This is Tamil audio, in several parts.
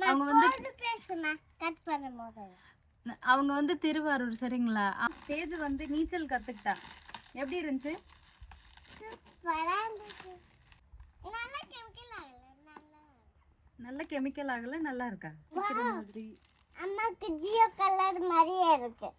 அவங்க வந்து அவங்க வந்து திருவாரூர், சரிங்களா? சேது வந்து நீச்சல் கத்துக்கிட்டா. எப்படி இருந்துச்சு? நல்ல கெமிக்கல் ஆகல, நல்லா இருக்கா? மாதிரி அம்மாக்கு ஜியோ கலர் மாதிரியே இருக்கு.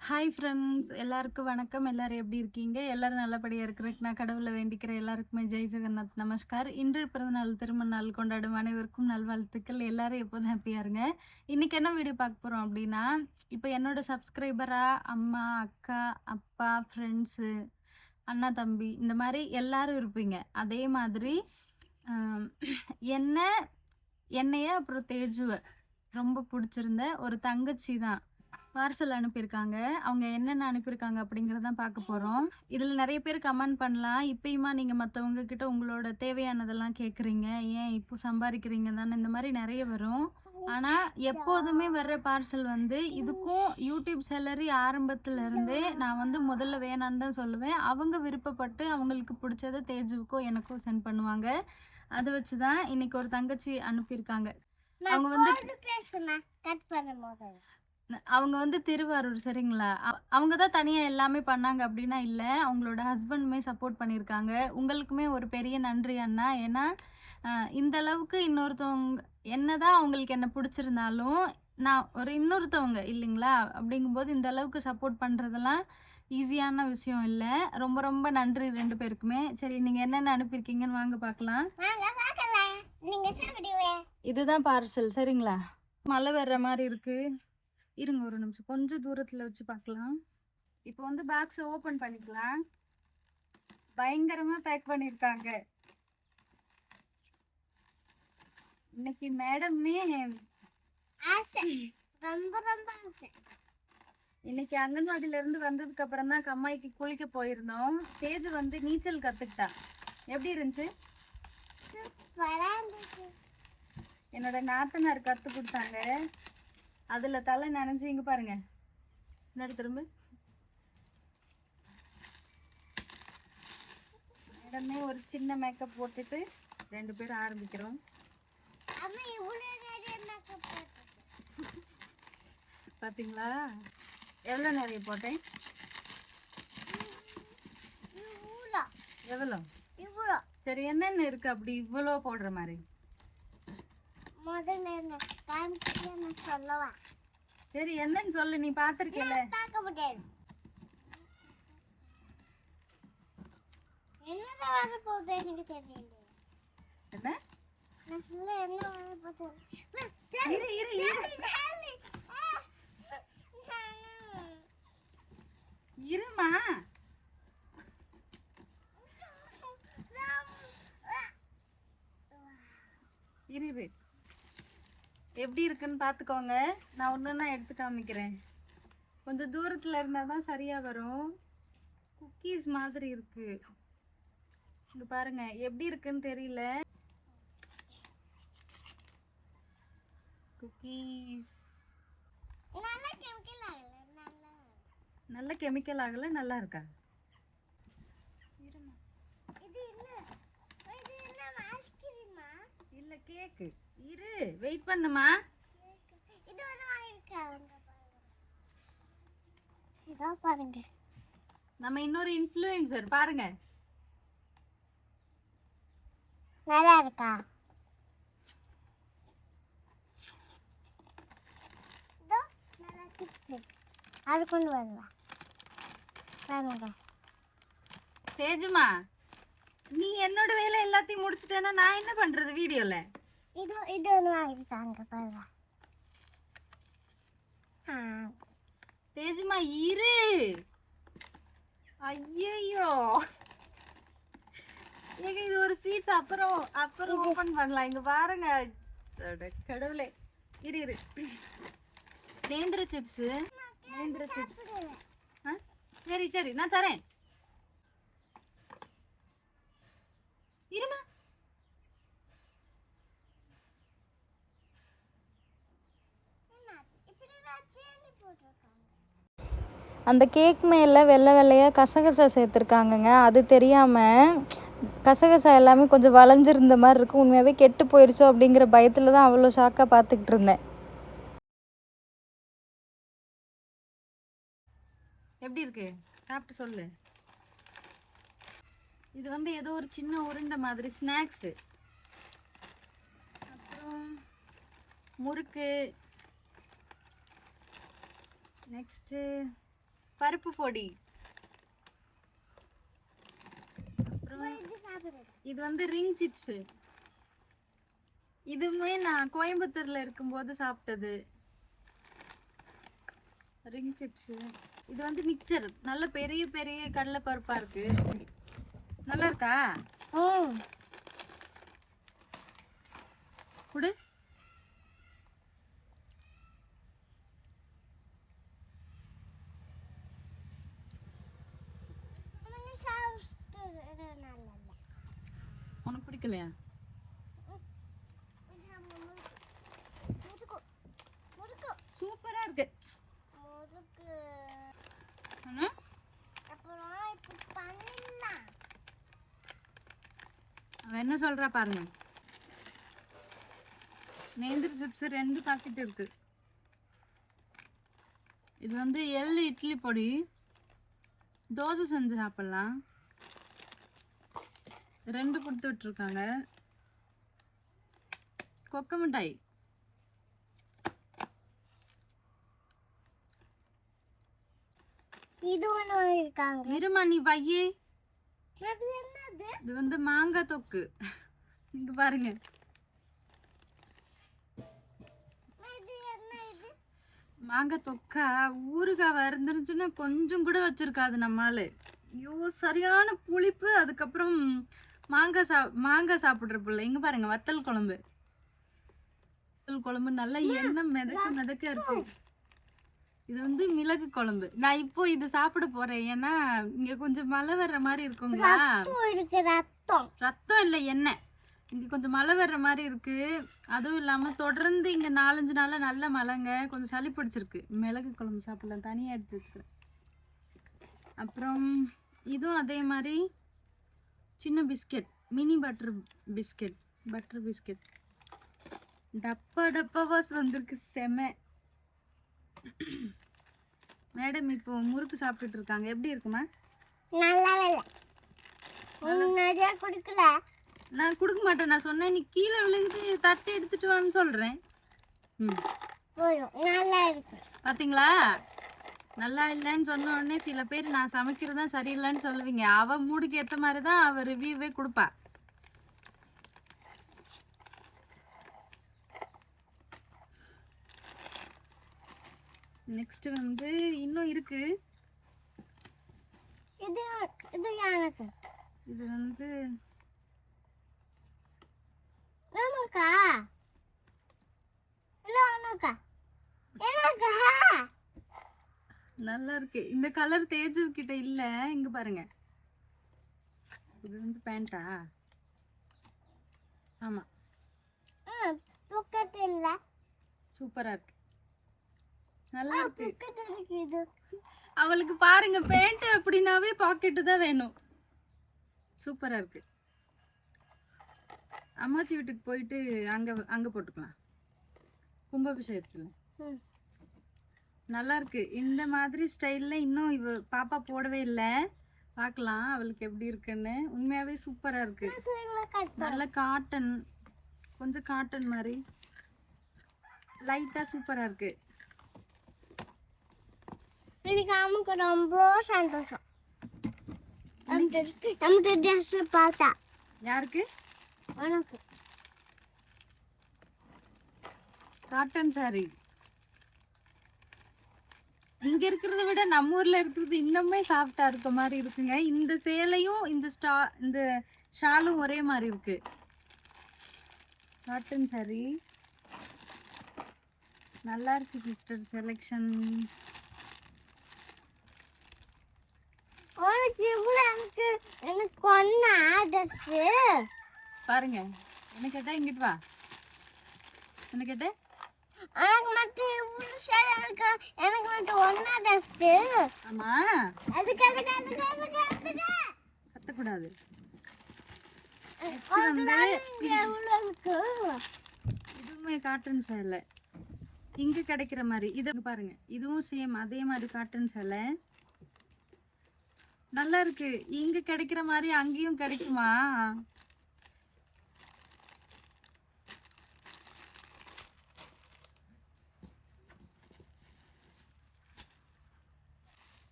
ஹாய் ஃப்ரெண்ட்ஸ், எல்லாருக்கும் வணக்கம். எல்லாரும் எப்படி இருக்கீங்க? எல்லாரும் நல்லபடியாக இருக்கிறதுக்கு நான் கடவுளை வேண்டிக்கிறேன். எல்லாருக்குமே ஜெய் ஜெகநாத் நமஸ்கார். இன்று பிறந்தநாள், திருமண நாள் கொண்டாடும் அனைவருக்கும் நல்வாழ்த்துக்கள். எல்லாரும் எப்போதும் ஹாப்பியாக இருங்க. இன்றைக்கி என்ன வீடியோ பார்க்க போகிறோம் அப்படின்னா, இப்போ என்னோட சப்ஸ்கிரைபராக அம்மா, அக்கா, அப்பா, ஃப்ரெண்ட்ஸு, அண்ணா, தம்பி, இந்த மாதிரி எல்லாரும் இருப்பீங்க. அதே மாதிரி என்னைய அப்புறம் தேஜுவை ரொம்ப பிடிச்சிருந்த ஒரு தங்கச்சி தான் பார்சல் அனுப்பியிருக்காங்க. அவங்க என்னென்ன அனுப்பியிருக்காங்க அப்படிங்கிறதான் பார்க்க போகிறோம். இதில் நிறைய பேர் கமெண்ட் பண்ணலாம், இப்பயுமா நீங்கள் மற்றவங்க கிட்ட உங்களோட தேவையானதெல்லாம் கேட்குறீங்க, ஏன் இப்போ சம்பாதிக்கிறீங்க தானே, இந்த மாதிரி நிறைய வரும். ஆனால் எப்போதுமே வர்ற பார்சல் வந்து இதுக்கும் யூடியூப் சேலரி ஆரம்பத்துலேருந்தே நான் வந்து முதல்ல வேணான்னு தான் சொல்லுவேன். அவங்க விருப்பப்பட்டு அவங்களுக்கு பிடிச்சதை தேஜுவுக்கோ எனக்கோ சென்ட் பண்ணுவாங்க. அதை வச்சு தான் இன்னைக்கு ஒரு தங்கச்சி அனுப்பியிருக்காங்க. அவங்க வந்து திருவாரூர், சரிங்களா? அவங்க தான் தனியாக எல்லாமே பண்ணாங்க அப்படின்னா இல்லை, அவங்களோட ஹஸ்பண்டுமே சப்போர்ட் பண்ணியிருக்காங்க. உங்களுக்குமே ஒரு பெரிய நன்றி அண்ணா. ஏன்னா இந்த அளவுக்கு இன்னொருத்தவங்க என்னதான் அவங்களுக்கு என்ன பிடிச்சிருந்தாலும் நான் ஒரு இன்னொருத்தவங்க இல்லைங்களா, அப்படிங்கும்போது இந்த அளவுக்கு சப்போர்ட் பண்ணுறதெல்லாம் ஈஸியான விஷயம் இல்லை. ரொம்ப ரொம்ப நன்றி ரெண்டு பேருக்குமே. சரி, நீங்கள் என்னென்ன அனுப்பியிருக்கீங்கன்னு வாங்க பார்க்கலாம். இதுதான் பார்சல், சரிங்களா? மழை வர்ற மாதிரி இருக்கு, இருங்க ஒரு நிமிஷம், கொஞ்சம் தூரத்தில் வச்சு பார்க்கலாம். இப்போ வந்து பாக்ஸை ஓப்பன் பண்ணிக்கலாம். பயங்கரமாக பேக் பண்ணியிருக்காங்க. இன்னைக்கு மேடமே இன்னைக்கு அங்கன்வாடியில இருந்து வந்ததுக்கு அப்புறம் தான் கம்மாய்க்கு குளிக்க போயிருந்தோம். சேது வந்து நீச்சல் கத்துக்கிட்டா. எப்படி இருந்துச்சு? என்னோட நாத்தனார் கத்து கொடுத்தாங்க. அதுல தலை நனைஞ்சு, இங்க பாருங்க, முன்னாடி திரும்ப. மேடமே ஒரு சின்ன மேக்கப் போட்டுட்டு ரெண்டு பேரும் ஆரம்பிக்கிறோம். பாத்தீங்களா எவ்வளோ நிறைய போட்டேன்? எவ்வளோ? சரி, என்னென்ன இருக்கு அப்படி இவ்வளோ போடுற மாதிரி? சரி, என்னன்னு சொல்லு, நீ பாத்திருக்கல. இருமா, இரு, எப்படி இருக்குன்னு பார்த்துக்கோங்க. நான் ஒன்றுன்னா எடுத்து காமிக்கிறேன். கொஞ்சம் தூரத்தில் இருந்தால் தான் சரியாக வரும். குக்கீஸ் மாதிரி இருக்கு, இங்கே பாருங்க. எப்படி இருக்குன்னு தெரியல. குக்கீஸ் நல்ல கெமிக்கல் ஆகல, நல்லா இருக்கா? இல்ல, கேக்கு. இரு, வெயிட் பண்ணுமா. பாருங்க, நம்ம இன்னொரு இன்ஃப்ளூயன்சர் பாருங்க. நல்லா இருக்கா? அது கொண்டு வருவா பாருங்க. தேஜுமா, நீ என்னோட வேலை எல்லாத்தையும் முடிச்சிட்டேன்னா நான் என்ன பண்றது வீடியோல? இது ஒன்று வாங்கிட்டாங்க பாருங்க. தேஜுமா இரு. ஐயோ, ஏங்க இது ஒரு ஸ்வீட்ஸ் அப்புறம் ஓபன் பண்ணலாம். இங்க பாருங்க, கடவுளே. இரு, நேந்திர சிப்ஸ். சரி, நான் தரேன். இருமா. அந்த கேக் மேலே வெள்ளை வெள்ளையாக கசகசா சேர்த்துருக்காங்கங்க. அது தெரியாமல் கசகசா எல்லாமே கொஞ்சம் வளைஞ்சிருந்த மாதிரி இருக்கும். உண்மையாகவே கெட்டு போயிருச்சோ அப்படிங்கிற பயத்தில் தான் அவ்வளோ ஷாக்காக பார்த்துக்கிட்டு இருந்தேன். எப்படி இருக்கு சாப்பிட்டு சொல்லு. இது வந்து ஏதோ ஒரு சின்ன உருண்டை மாதிரி ஸ்நாக்ஸு. அப்புறம் முறுக்கு, நெக்ஸ்ட்டு பருப்பு பொடி, இது வந்து ரிங் சிப்ஸு. இதுவுமே நான் கோயம்புத்தூர்ல இருக்கும்போது சாப்பிட்டது ரிங் சிப்ஸு. இது வந்து மிக்சர், நல்ல பெரிய பெரிய கடலை பருப்பா இருக்கு. நல்லா இருக்கா? குடு. உனக்கு பிடிக்கலையா? சூப்பரா இருக்கு. அவன் என்ன சொல்றா பாருங்க. நேந்திர சிப்ஸ் 2 பாக்கெட் இருக்கு. இது வந்து எள்ளு இட்லி பொடி, தோசை செஞ்சு சாப்பிடலாம். 2 கொடுத்து விட்டுருக்காங்க. கொக்க மிட்டாய், இது ஒன்று இருக்காங்க. இருமா நீ வையே. இது வந்து மாங்காய் தொக்கு. இங்க பாருங்க. மாங்காய் தொக்கா ஊறுகாய் இருந்துருச்சுன்னா கொஞ்சம் கூட வச்சிருக்காது நம்மால. ஐயோ சரியான புளிப்பு. அதுக்கப்புறம் மாங்காய் சாப்பிட்ற பிள்ளை. இங்க பாருங்க வத்தல் குழம்பு. வத்தல் குழம்பு நல்லா எண்ணெய் மிதக்க இருக்கு. இது வந்து மிளகு குழம்பு. நான் இப்போ இது சாப்பிட போறேன். ஏன்னா இங்க கொஞ்சம் மழை வர்ற மாதிரி இருக்குங்களா. ரத்தம் இல்லை எண்ணெய். இங்க கொஞ்சம் மழை வர்ற மாதிரி இருக்கு. அதுவும் இல்லாம தொடர்ந்து இங்க 4-5 நாளா நல்ல மழைங்க. கொஞ்சம் சளி பிடிச்சிருக்கு. மிளகு குழம்பு சாப்பிடலாம், தனியா எடுத்து வச்சுக்கிறேன். அப்புறம் இதுவும் அதே மாதிரி சின்ன பிஸ்கெட், மினி பட்டர் பிஸ்கெட். டப்பாவா வந்திருக்கு. செம. மேடம் இப்போ முறுக்கு சாப்பிட்டுட்டு இருக்காங்க. எப்படி இருக்குமா? நிறைய குடுக்கல. நான் கொடுக்க மாட்டேன். நான் சொன்னேன் நீ கீழே விழுந்து தட்டை எடுத்துட்டு வான்னு சொல்றேன். நல்லா இருக்கு. பாத்தீங்களா? நல்லா இல்லைன்னு சொன்ன உடனே சில பேர் நான் சமைக்கிறது தான் சரியில்லைன்னு சொல்லுவீங்க. அவ மூடுக்கு ஏற்ற மாதிரி தான் அவ ரிவ்யூவே கொடுப்பா. நெக்ஸ்ட் வந்து இன்னும் இருக்கு. இது எனக்கு. இது வந்து நமக்கா இல்ல நமக்கா எனக்கா நல்லா இருக்கு. இந்த கலர் தேஜு கிட்ட இல்ல. இங்க பாருங்க. இது வந்து பேண்டா. ஆமா புக்கட் இல்ல. சூப்பரா இருக்கு. நல்லா இருக்கு. புக்கட் இருக்கு. இது அவளுக்கு பாருங்க பேண்ட் அப்படினாவே பாக்கெட் தான் வேணும். சூப்பரா இருக்கு. அம்மாச்சி வீட்டுக்கு போயிட்டு அங்க போட்டுக்கலாம் கும்பாபிஷேகத்துல. நல்லா இருக்கு. இந்த மாதிரி ஸ்டைல்ல இன்னும் இவ பாப்பா போடவே இல்லை. பார்க்கலாம் அவளுக்கு எப்படி இருக்குன்னு. உண்மையாவே சூப்பரா இருக்கு. நல்ல காட்டன், கொஞ்சம் காட்டன் மாதிரி லைட்டா சூப்பரா இருக்கு. எனக்கு அம்மாக்கு ரொம்ப சந்தோஷம். நமக்கு ட்ரெஸ் பார்த்தா. யாருக்கு? உனக்கு. Cotton sorry. இங்க இருக்கிறத விட நம்ம ஊர்ல இருக்கிறது இன்னுமே சாஃப்டா இருக்க மாதிரி இருக்குங்க. இந்த சேலையும் இந்த ஷாலும் ஒரே மாதிரி இருக்கு. காட்டன் சாரி நல்லா இருக்கு சிஸ்டர். செலெக்ஷன் எனக்கு ஒன்னா ட்ரெஸ் பாருங்க. என்ன கேட்டா இங்கிட்டு வா. என்ன கேட்ட? எனக்கு மட்டும் இவ்வளவு சேலை இருக்கா? எனக்கு மட்டும் ஒன்னா ட்ரெஸ். ஆமா அதுக்கு கத்தக்கூடாது. நெக்ஸ்ட் வந்து எவ்வளோ இருக்கு இதுவுமே காட்டன் சேலை இங்க கிடைக்கிற மாதிரி இது பாருங்க, இதுவும் சேம் அதே மாதிரி காட்டன் சேலை நல்லா இருக்கு. இங்க கிடைக்கிற மாதிரி அங்கேயும் கிடைக்குமா?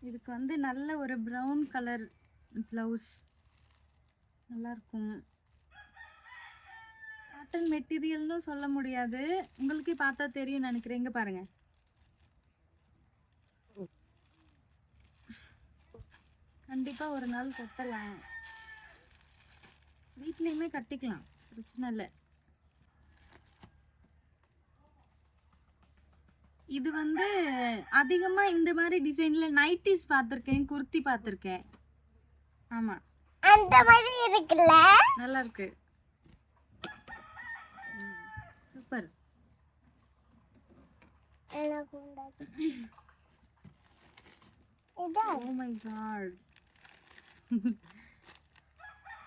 இதுக்கு வந்து நல்ல ஒரு ப்ரௌன் கலர் ப்ளவுஸ் நல்லா இருக்கும். காட்டன் மெட்டீரியல்னு சொல்ல முடியாது, உங்களுக்கே பார்த்தா தெரியும் நினைக்கிறேன். இங்க பாருங்க, கண்டிப்பா ஒரு நாள் கட்டலாம், வீட்லயுமே கட்டிக்கலாம், பிரச்சனை இல்லை. இது வந்து அதிகமா இந்த மாதிரி டிசைன்ல நைட்டிஸ் பார்த்திருக்கேன், குர்த்தி பார்த்திருக்கேன். ஆமா, அந்த மாதிரி இருக்குல்ல, நல்லா இருக்கு, சூப்பர். எனக்கு உண்டாச்சு. இதா ஓ மை காட்.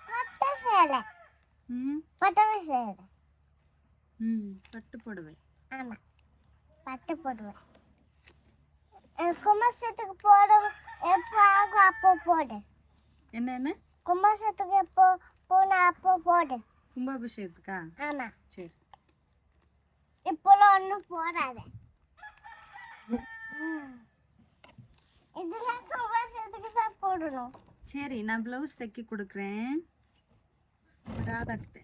பட்டு சேலை, பட்டு சேலை. பட்டு புடவை. ஆமா, பட்டு போடுவேன். கும்பசத்துக்கு போட எப்போ ஆகும் அப்போ போடு. என்ன கும்பசத்துக்கு எப்போ போன அப்போ போடு. கும்பாபிஷேகத்துக்கா? ஆமா, சரி. இப்போலாம் ஒன்றும் போடாத. இதெல்லாம் கும்பசத்துக்கு தான் போடணும். சரி, நான் ப்ளவுஸ் தைக்க கொடுக்குறேன் ராதா கிட்ட.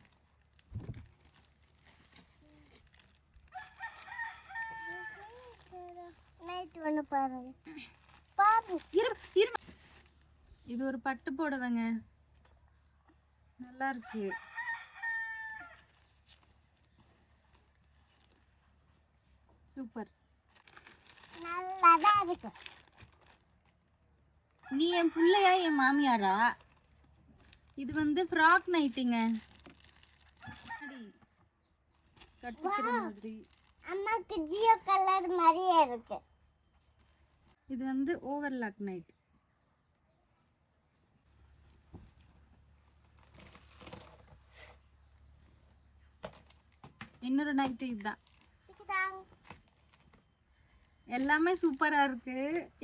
நைட் ஒன்று பாருங்க, பாரு. இது ஒரு பட்டு புடவைங்க, நல்லா இருக்கு. சூப்பர், நல்லாதான் இருக்கு. நீ என் பிள்ளையா என் மாமியாரா? இது வந்து ஃப்ராக் நைட்டிங்க, கட்டிக்கிற மாதிரி. அம்மாக்கு ஜியோ கலர் மாதிரியே இருக்கு. இது வந்து ஓவர்லாக் நைட். இன்னொரு நைட்டு இதுதான். எல்லாமே சூப்பரா இருக்கு,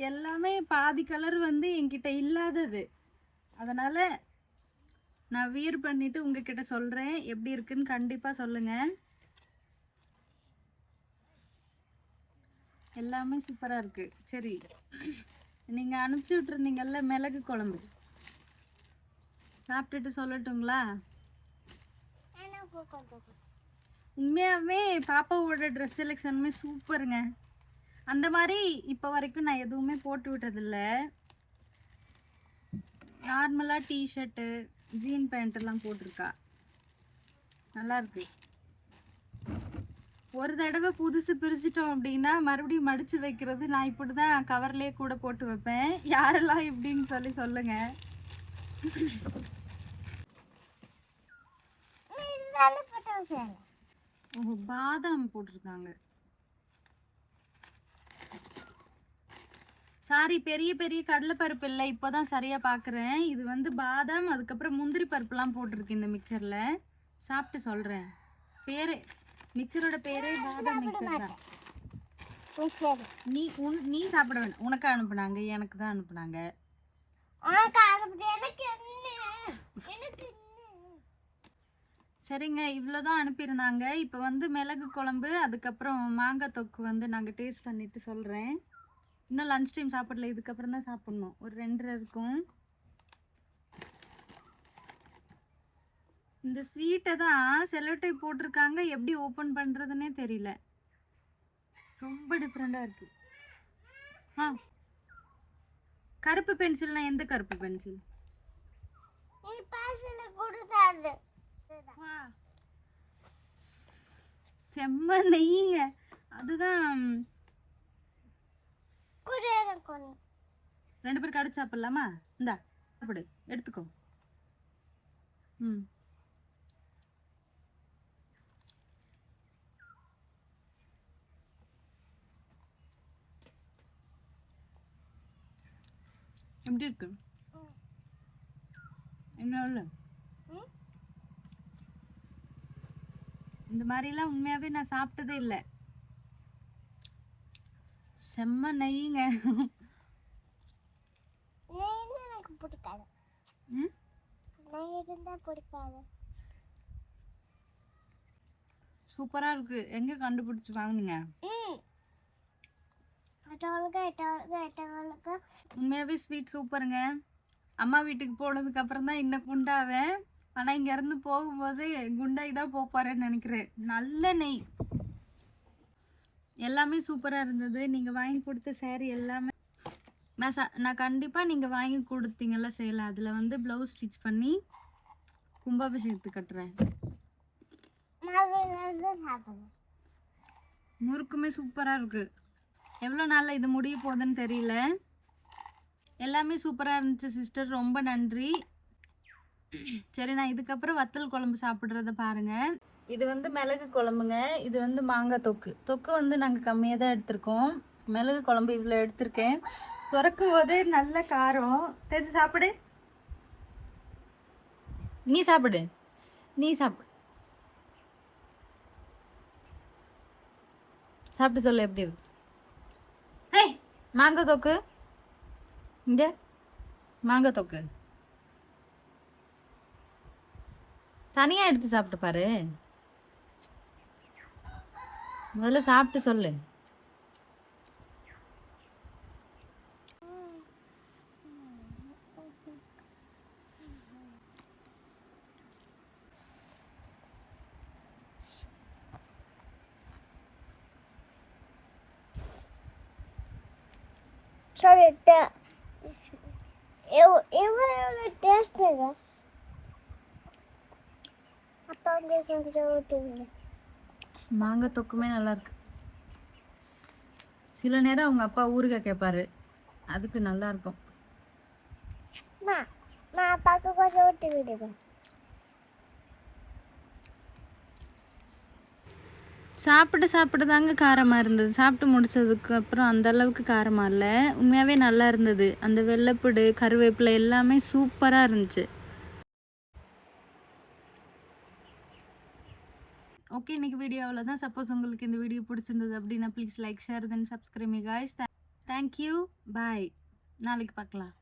எல்லாமே பாதி கலர் வந்து என்கிட்ட இல்லாதது, அதனால நான் வியர் பண்ணிட்டு உங்ககிட்ட சொல்றேன் எப்படி இருக்குன்னு. கண்டிப்பா சொல்லுங்க, எல்லாமே சூப்பரா இருக்கு. சரி, நீங்க அனுப்பிச்சி விட்டுருந்தீங்கல்ல மிளகு குழம்பு, சாப்பிட்டுட்டு சொல்லட்டுங்களா? உண்மையாவே பாப்பாவோட ட்ரெஸ் செலெக்ஷனுமே சூப்பருங்க. அந்த மாதிரி இப்போ வரைக்கும் நான் எதுவுமே போட்டு விட்டதில்ல. நார்மலாக டிஷர்ட்டு ஜீன் பேண்ட்டெல்லாம் போட்டிருக்கா, நல்லா இருக்கு. ஒரு தடவை புதுசு பிரிச்சிட்டோம் அப்படின்னா மறுபடியும் மடித்து வைக்கிறது. நான் இப்படி தான் கவர்லேயே கூட போட்டு வைப்பேன். யாரெல்லாம் இப்படின்னு சொல்லி சொல்லுங்க. ஓ, பாதாம் போட்டிருக்காங்க. சாரி, பெரிய பெரிய கடலைப்பருப்பு இல்லை, இப்போதான் சரியா பார்க்குறேன். இது வந்து பாதாம், அதுக்கப்புறம் முந்திரி பருப்புலாம் போட்டிருக்கு இந்த மிக்சரில். சாப்பிட்டு சொல்கிறேன். பேரே மிக்சரோட பேரே பாதாம் மிக்சர் தான். நீ சாப்பிட வேண்டாம், உனக்கு அனுப்புனாங்க, எனக்கு தான் அனுப்புனாங்க. சரிங்க, இவ்வளோதான் அனுப்பியிருந்தாங்க. இப்போ வந்து மிளகு குழம்பு, அதுக்கப்புறம் மாங்காய் தொக்கு வந்து நாங்கள் டேஸ்ட் பண்ணிட்டு சொல்கிறேன். இன்னும் லன்ச் டைம் சாப்பிடல, இதுக்கப்புறம் தான் சாப்பிட்ணும். ஒரு 2:30 இருக்கும். இந்த ஸ்வீட்டை தான் செலோட்டை போட்டிருக்காங்க, எப்படி ஓப்பன் பண்ணுறதுன்னே தெரியல, ரொம்ப டிஃப்ரெண்டாக இருக்குது. கருப்பு பென்சில்னா எந்த கருப்பு பென்சில்? செம்ம நெய்யுங்க, அதுதான். 2 பேர் கடிச்சு சாப்பிடலாமா? இந்தா சாப்பிடு, எடுத்துக்கோ. எப்படி இருக்கு? என்ன இல்லை இந்த மாதிரிலாம் உண்மையாகவே நான் சாப்பிட்டதே இல்லை. செம்ம நெய்யுங்க. நெய் எனக்கு பிடிக்காது. ம் நெய் இருந்தால் பிடிக்காது. சூப்பராக இருக்குது. எங்கே கண்டுபிடிச்சி வாங்குனீங்க? உண்மையாகவே ஸ்வீட் சூப்பருங்க. அம்மா வீட்டுக்கு போனதுக்கு அப்புறம் தான் இன்னும் குண்டாவேன். ஆனால் இங்கேருந்து போகும்போது குண்டாகி தான் போக போகிறேன்னு நினைக்கிறேன். நல்ல நெய் எல்லாமே சூப்பராக இருந்தது. நீங்கள் வாங்கி கொடுத்த சேரீ எல்லாமே நான் கண்டிப்பாக நீங்கள் வாங்கி கொடுத்தீங்கல்ல சேலை, அதில் வந்து ப்ளவுஸ் ஸ்டிச் பண்ணி கும்பாபிஷேகத்துக்கு கட்டுறேன். முறுக்குமே சூப்பராக இருக்குது. எவ்வளோ நாளில் இது முடிய போகுதுன்னு தெரியல. எல்லாமே சூப்பராக இருந்துச்சு சிஸ்டர், ரொம்ப நன்றி. சரி, நான் இதுக்கப்புறம் வத்தல் குழம்பு சாப்பிட்றத பாருங்கள். இது வந்து மிளகு குழம்புங்க. இது வந்து மாங்காய் தொக்கு வந்து நாங்கள் கம்மியாக தான் எடுத்திருக்கோம். மிளகு குழம்பு இவ்வளோ எடுத்திருக்கேன். திறக்கும் போதே நல்ல காரம். தெரிஞ்சு சாப்பிடு, நீ சாப்பிடு, நீ சாப்பிடு, சாப்பிட்டு சொல்லு எப்படி இருக்கு. ஏய், மாங்காய் தொக்கு இங்க, மாங்காய் தொக்கு தனியாக எடுத்து சாப்பிட்டு பாரு. முதல்ல சாப்பிட்டு சொல்லு. சொல்லிட்டேன். எவ்வளோ டேஸ்ட்டுங்க. அப்பா வந்து கொஞ்சம் ஊற்றுங்க. மாங்காய் தொக்குமே நல்லா இருக்கு. சில நேரம் அவங்க அப்பா ஊறுகாய் கேட்பாரு, அதுக்கு நல்லா இருக்கும். அப்பாவுக்கு கொஞ்சம் ஊற்றி விடுங்க. சாப்பிட்டு தாங்க காரமாக இருந்தது. சாப்பிட்டு முடிச்சதுக்கு அப்புறம் அந்த அளவுக்கு காரமாக இல்லை. உண்மையாகவே நல்லா இருந்தது. அந்த வெள்ளைப்பூடு, கருவேப்பிலை எல்லாமே சூப்பராக இருந்துச்சு. ஓகே, இன்னைக்கு வீடியோ அவ்வளோதான். சப்போஸ் உங்களுக்கு இந்த வீடியோ பிடிச்சிருந்தது அப்படின்னா please like, share, then subscribe me guys. Thank you, bye. நாளைக்கு பார்க்கலாம்.